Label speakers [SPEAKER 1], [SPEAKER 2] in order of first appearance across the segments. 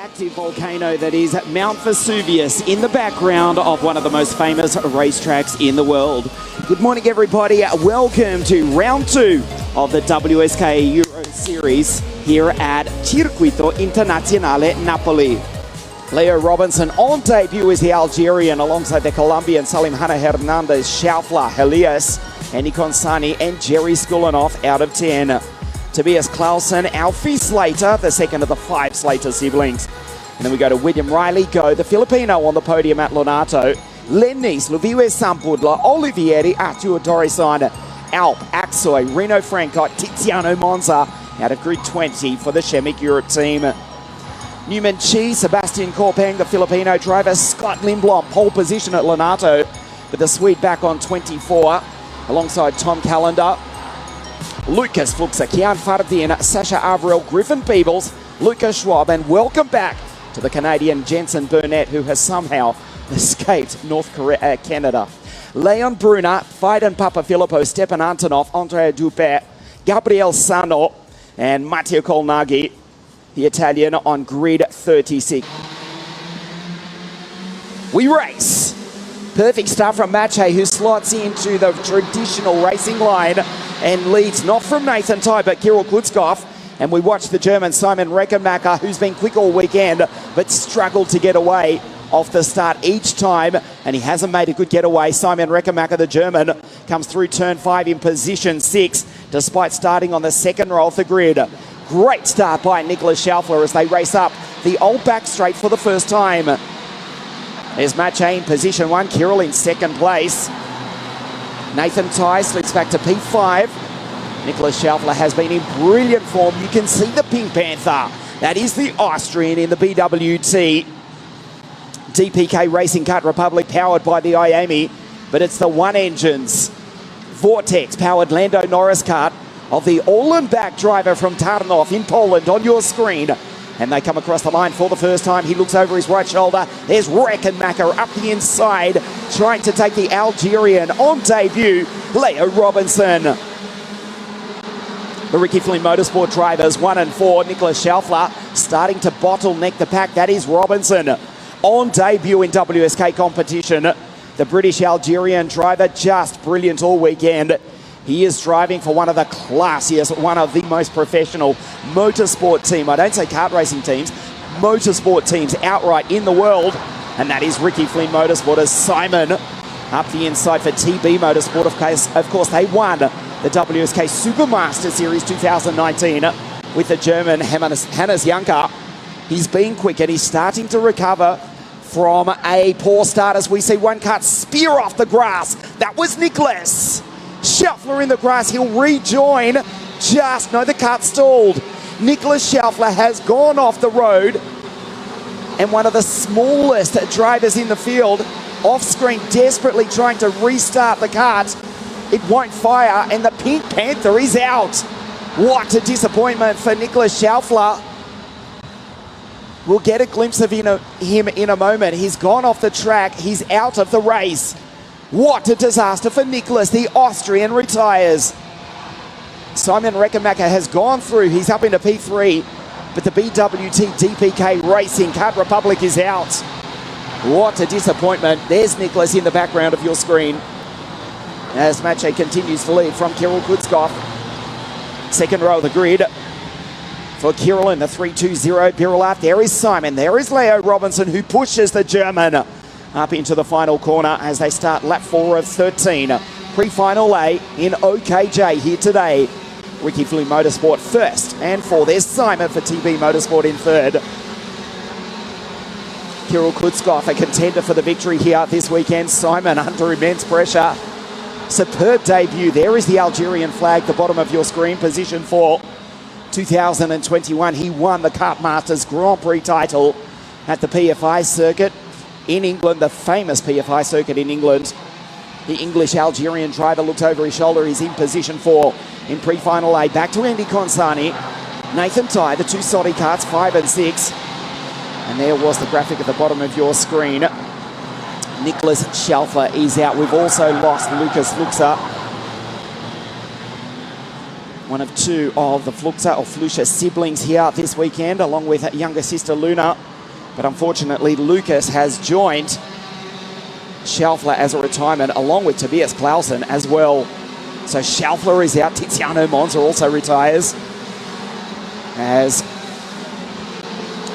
[SPEAKER 1] active volcano that is Mount Vesuvius in the background of one of the most famous racetracks in the world. Good morning, everybody. Welcome to round 2 of the WSK Euro Series here at Circuito Internazionale Napoli. Leo Robinson on debut is the Algerian alongside the Colombian Salim Hanna Hernandez, Schaufler, Elias, Andy Consani and Jerry Skulanoff out of 10. Tobias Clausen, Alfie Slater, the second of the 5 Slater siblings. And then we go to William Riley, the Filipino on the podium at Lonato. Lennis, Luviwe Sampudla, Olivieri, Arturo Dorisan, Alp, Axoy, Reno Franco, Tiziano Monza out of grid 20 for the Chemic Europe team. Newman Chi, Sebastian Corpeng, the Filipino driver, Scott Lindblom, pole position at Lonato, with the Swede back on 24, alongside Tom Callender. Lucas Fuchser, Kian Fardin, Sasha Avril, Griffin Peebles, Lucas Schwab, and welcome back to the Canadian Jensen Burnett, who has somehow escaped Canada. Leon Brunner, Fiden Papafilippo, Stepan Antonov, Andrea Dupert, Gabriel Sano, and Matteo Colnaghi, the Italian, on grid 36. We race. Perfect start from Mache, who slots into the traditional racing line and leads not from Nathan Ty but Kirill Kutzkoff. And we watch the German Simon Reckenmacher, who's been quick all weekend but struggled to get away off the start each time, and he hasn't made a good getaway. Simon Reckenmacher, the German, comes through turn 5 in position 6 despite starting on the second row of the grid. Great start by Nicholas Schaufler as they race up the old back straight for the first time. There's Mache in position 1, Kirill in second place. Nathan Ty slips back to P5. Nicholas Schaufler has been in brilliant form. You can see the Pink Panther. That is the Austrian in the BWT. DPK Racing Kart Republic powered by the IAMI, but it's the one engines. Vortex powered Lando Norris kart of the all-and-back driver from Tarnów in Poland on your screen. And they come across the line for the first time. He looks over his right shoulder. There's Reckenmacher up the inside, trying to take the Algerian on debut, Leo Robinson. The Ricky Flynn Motorsport drivers 1 and 4. Nicholas Schaufler starting to bottleneck the pack. That is Robinson on debut in WSK competition. The British Algerian driver, just brilliant all weekend. He is driving for one of the classiest, one of the most professional motorsport team. I don't say kart racing teams, motorsport teams outright in the world. And that is Ricky Flynn Motorsport as Simon up the inside for TB Motorsport. Of course, they won the WSK Supermaster Series 2019 with the German Hannes Janker. He's been quick and he's starting to recover from a poor start as we see one kart spear off the grass. That was Nicholas Schaufler in the grass. He'll rejoin. The kart stalled. Nicholas Schaufler has gone off the road, and one of the smallest drivers in the field off screen desperately trying to restart the kart. It won't fire, and the Pink Panther is out. What a disappointment for Nicholas Schaufler. We'll get a glimpse of him in a moment. He's gone off the track. He's out of the race. What a disaster for Nicholas. The Austrian retires. Simon Reckenmacher has gone through. He's up into P3. But the BWT DPK Racing Kart Republic is out. What a disappointment. There's Nicholas in the background of your screen as Mache continues to lead from Kirill Kutzkoff. Second row of the grid for Kirill in the 3-2-0 Birolaf. There is Simon. There is Leo Robinson, who pushes the German up into the final corner as they start lap 4 of 13. Pre-final A in OKJ here today. Ricky Flynn Motorsport first and 4. There's Simon for TB Motorsport in third. Kirill Kutzkoff, a contender for the victory here this weekend. Simon under immense pressure. Superb debut. There is the Algerian flag, the bottom of your screen, position 4. 2021, he won the Kart Masters Grand Prix title at the PFI circuit in England, the famous PFI circuit in England. The English Algerian driver looks over his shoulder. He's in position 4 in pre-final A. Back to Andy Consani. Nathan Ty, the 2 Sodi karts, 5 and 6. And there was the graphic at the bottom of your screen. Nicholas Schaufler is out. We've also lost Lucas Luxa. One of 2 of the Fluxa or Flusha siblings here this weekend, along with younger sister Luna. But unfortunately, Lucas has joined Schaufler as a retirement, along with Tobias Clausen as well. So Schaufler is out. Tiziano Monza also retires. As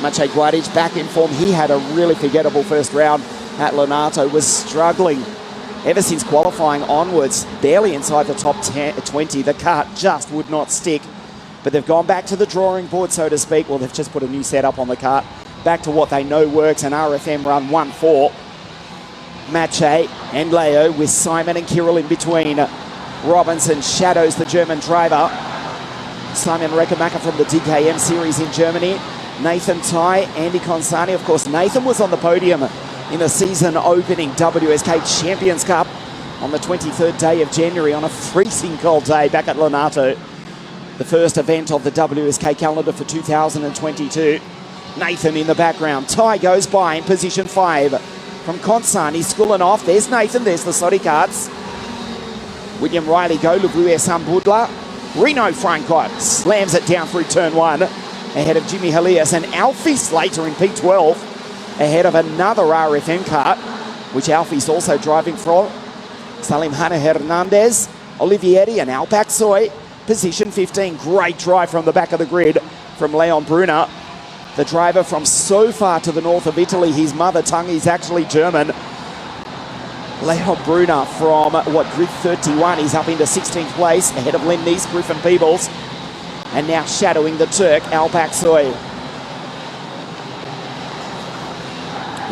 [SPEAKER 1] Maciej Guadic back in form. He had a really forgettable first round at Lonato, was struggling ever since qualifying onwards, barely inside the top 20. The kart just would not stick. But they've gone back to the drawing board, so to speak. Well, they've just put a new setup on the kart. Back to what they know works, an RFM run 1-4. Maciej and Leo with Simon and Kirill in between. Robinson shadows the German driver. Simon Reckermacher from the DKM series in Germany. Nathan Tai, Andy Consani. Of course, Nathan was on the podium in the season opening WSK Champions Cup on the 23rd day of January on a freezing cold day back at Lonato. The first event of the WSK calendar for 2022. Nathan in the background. Tai goes by in position 5. From Consani, Skulinov. There's Nathan. There's the Sodi karts. William Riley go. Luvuia Sambudla. Reno Frankot slams it down through turn 1. Ahead of Jimmy Halias. And Alfie Slater in P12. Ahead of another RFM kart, which Alfie's also driving for. Salim Hanna Hernandez. Olivieri and Alpak Soy. Position 15. Great drive from the back of the grid from Leon Brunner. The driver from so far to the north of Italy, his mother tongue is actually German. Leon Brunner from, grid 31. He's up into 16th place, ahead of Len Nice, Griffin Peebles. And now shadowing the Turk, Alpak Soy.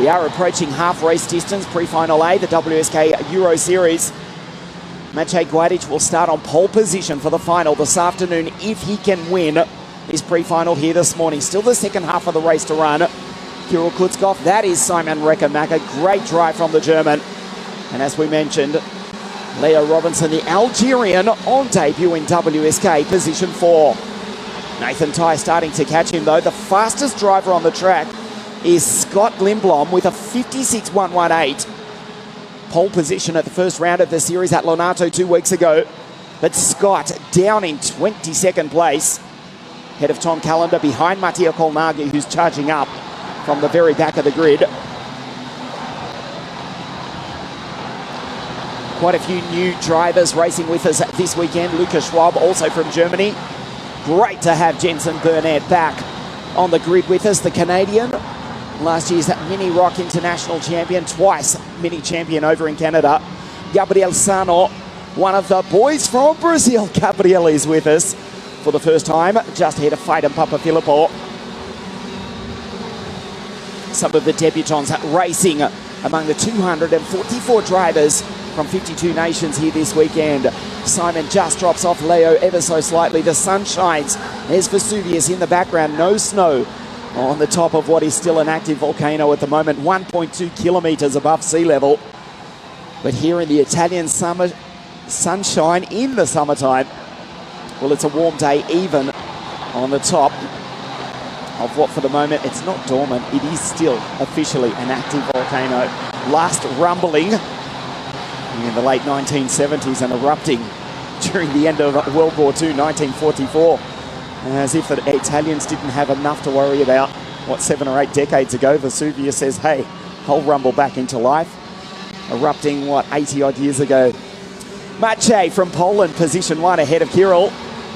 [SPEAKER 1] We are approaching half race distance, pre-final A, the WSK Euro Series. Maciej Guadic will start on pole position for the final this afternoon if he can win his pre-final here this morning. Still the second half of the race to run. Kirill Kutzkov, that is Simon Reckermacher. Great drive from the German. And as we mentioned, Leo Robinson, the Algerian, on debut in WSK, position 4. Nathan Tai starting to catch him though. The fastest driver on the track is Scott Lindblom with a 56.118. Pole position at the first round of the series at Lonato 2 weeks ago. But Scott down in 22nd place. Head of Tom Callender behind Mattia Kolnagi, who's charging up from the very back of the grid. Quite a few new drivers racing with us this weekend. Lucas Schwab, also from Germany. Great to have Jensen Burnett back on the grid with us, the Canadian. Last year's Mini Rock International champion, twice Mini champion over in Canada. Gabriel Sarno, one of the boys from Brazil. Gabriel is with us for the first time, just ahead of Fight and Papa Filippo. Some of the debutants racing among the 244 drivers from 52 nations here this weekend. Simon just drops off Leo ever so slightly. The sun shines. There's Vesuvius in the background. No snow on the top of what is still an active volcano at the moment, 1.2 kilometers above sea level. But here in the Italian summer, sunshine in the summertime, well, it's a warm day even on the top of what for the moment, it's not dormant, it is still officially an active volcano. Last rumbling in the late 1970s and erupting during the end of World War II, 1944. As if the Italians didn't have enough to worry about, 7 or 8 decades ago, Vesuvius says, hey, I'll rumble back into life. Erupting, 80 odd years ago. Maciej from Poland, position 1 ahead of Kirill.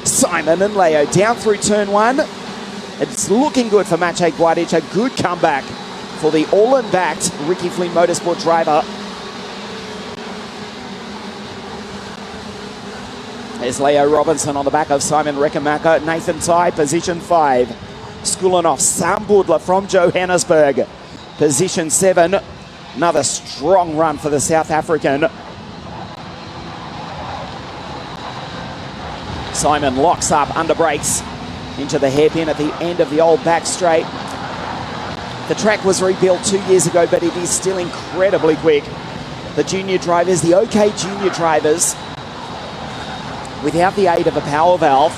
[SPEAKER 1] Simon and Leo down through turn 1. It's looking good for Maciej Guadic, a good comeback for the all-in-backed Ricky Flynn Motorsport driver. There's Leo Robinson on the back of Simon Reckermacher. Nathan Tai, position 5. Skulinov, Sambudla from Johannesburg, position 7. Another strong run for the South African. Simon locks up, under brakes into the hairpin at the end of the old back straight. The track was rebuilt 2 years ago, but it is still incredibly quick. The junior drivers, the OK-Junior drivers, without the aid of a power valve,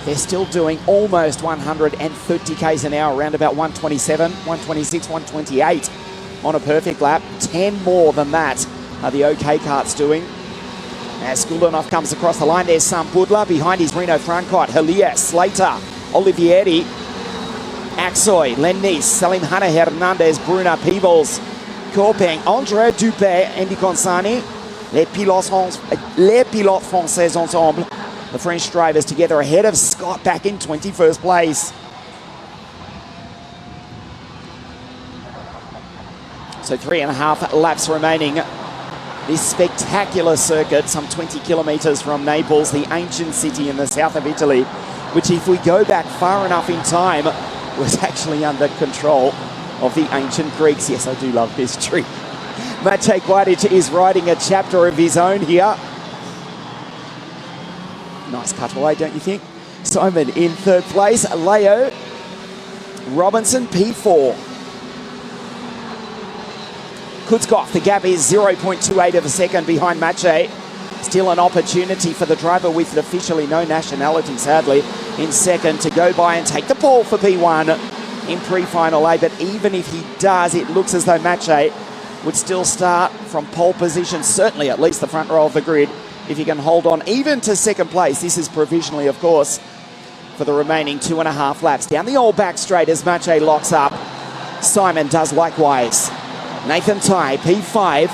[SPEAKER 1] they're still doing almost 130 k's an hour, around about 127, 126, 128 on a perfect lap. 10 more than that are the OK karts doing. As Skulinov comes across the line, there's Sam Budla behind his Reno Frankot, Helias, Slater, Olivieri. Aksoy, Lennis, Salim Hanna Hernandez, Bruna Peebles, Kopeng, André Dupé, Andy Consani, les pilotes français ensemble. The French drivers together ahead of Scott back in 21st place. So 3.5 laps remaining. This spectacular circuit, some 20 kilometres from Naples, the ancient city in the south of Italy, which if we go back far enough in time, was actually under control of the ancient Greeks. Yes, I do love history. Maciej Gwajic is writing a chapter of his own here. Nice cutaway, don't you think? Simon in third place. Leo Robinson, P4. Kutzkoff, the gap is 0.28 of a second behind Maciej. Still an opportunity for the driver with officially no nationality, sadly, in second to go by and take the pole for P1 in pre-final A. But even if he does, it looks as though Maciej would still start from pole position, certainly at least the front row of the grid, if he can hold on even to second place. This is provisionally, of course, for the remaining 2.5 laps. Down the old back straight as Maciej locks up. Simon does likewise. Nathan Ty, P5.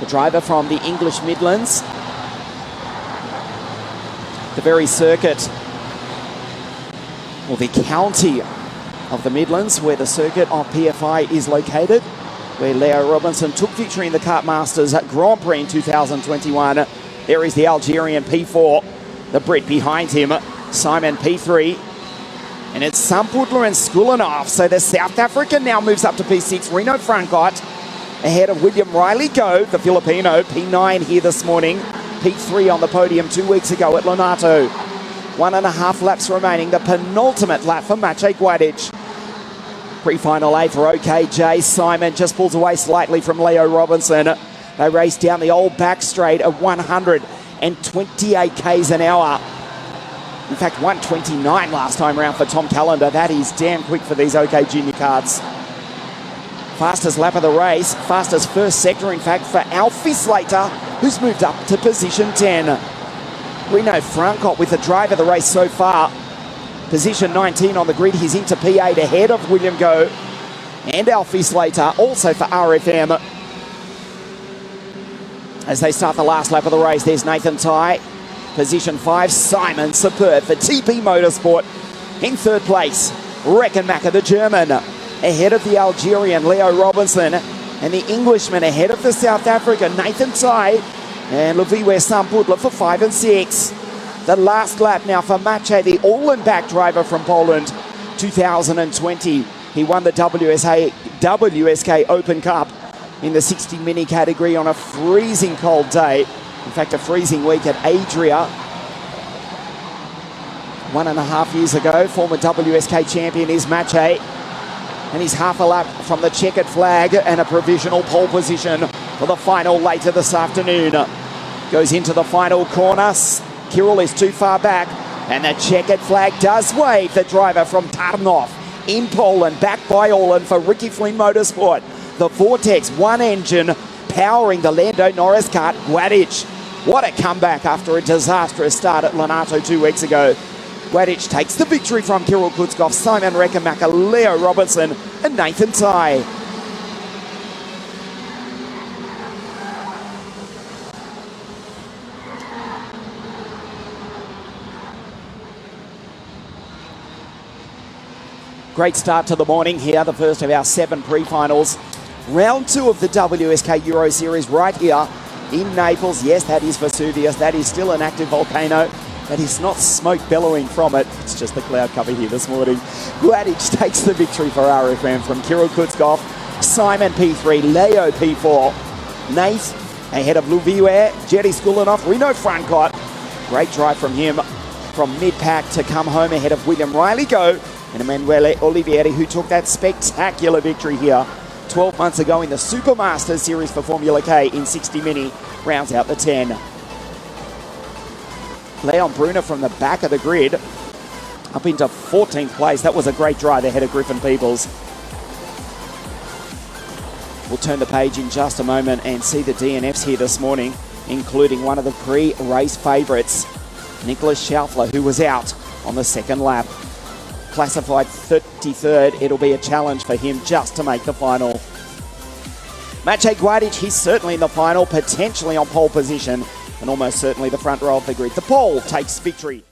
[SPEAKER 1] The driver from the English Midlands. The very circuit, or the county of the Midlands, where the circuit of PFI is located, where Leo Robinson took victory in the Kart Masters Grand Prix in 2021. There is the Algerian P4, the Brit behind him, Simon P3. And it's Sampudler and Skulinov. So the South African now moves up to P6. Reno Francot ahead of William Riley Go, the Filipino, P9 here this morning. P3 on the podium 2 weeks ago at Lonato. 1.5 laps remaining. The penultimate lap for Maciej Gwajic. Pre-final A for OKJ. Simon just pulls away slightly from Leo Robinson. They race down the old back straight at 128 k's an hour. In fact, 129 last time around for Tom Callender. That is damn quick for these OK-Junior karts. Fastest lap of the race, fastest first sector, in fact, for Alfie Slater, who's moved up to position 10. Reno Francot with the drive of the race so far. Position 19 on the grid. He's into P8 ahead of William Go and Alfie Slater, also for RFM. As they start the last lap of the race, there's Nathan Ty. Position 5, Simon superb for TP Motorsport. In third place, Reckenmacher, the German, ahead of the Algerian, Leo Robinson, and the Englishman ahead of the South African, Nathan Ty, and Luviwe Sampudler for 5 and 6. The last lap now for Maciej, the all-and-back driver from Poland, 2020. He won the WSK Open Cup in the 60 mini category on a freezing cold day. In fact, a freezing week at Adria. 1.5 years ago, former WSK champion is Maciej. And he's half a lap from the checkered flag and a provisional pole position for the final later this afternoon. Goes into the final corner. Kirill is too far back. And the checkered flag does wave. The driver from Tarnów in Poland, backed by Orland for Ricky Flynn Motorsport. The Vortex, one engine, powering the Lando Norris kart. Gwajic, what a comeback after a disastrous start at Lonato 2 weeks ago. Gwajic takes the victory from Kirill Kutzkoff, Simon Reckenmacher, Leo Robinson and Nathan Ty. Great start to the morning here, the first of our 7 pre-finals. Round 2 of the WSK Euro Series right here in Naples. Yes, that is Vesuvius. That is still an active volcano. That is not smoke bellowing from it. It's just the cloud cover here this morning. Gwajic takes the victory for RFM from Kirill Kutzkoff. Simon P3, Leo P4. Nate ahead of Luviwe, Jerry Skulinov, Reno Francot. Great drive from him from mid-pack to come home ahead of William Riley Go and Emanuele Olivieri, who took that spectacular victory here 12 months ago in the Supermasters Series for Formula K in 60 Mini, rounds out the 10. Leon Brunner from the back of the grid up into 14th place. That was a great drive ahead of Griffin Peebles. We'll turn the page in just a moment and see the DNFs here this morning, including one of the pre-race favourites, Nicholas Schaufler, who was out on the second lap. classified 33rd. It'll be a challenge for him just to make the final. Maciej Guadic, he's certainly in the final, potentially on pole position, and almost certainly the front row of the grid. The pole takes victory.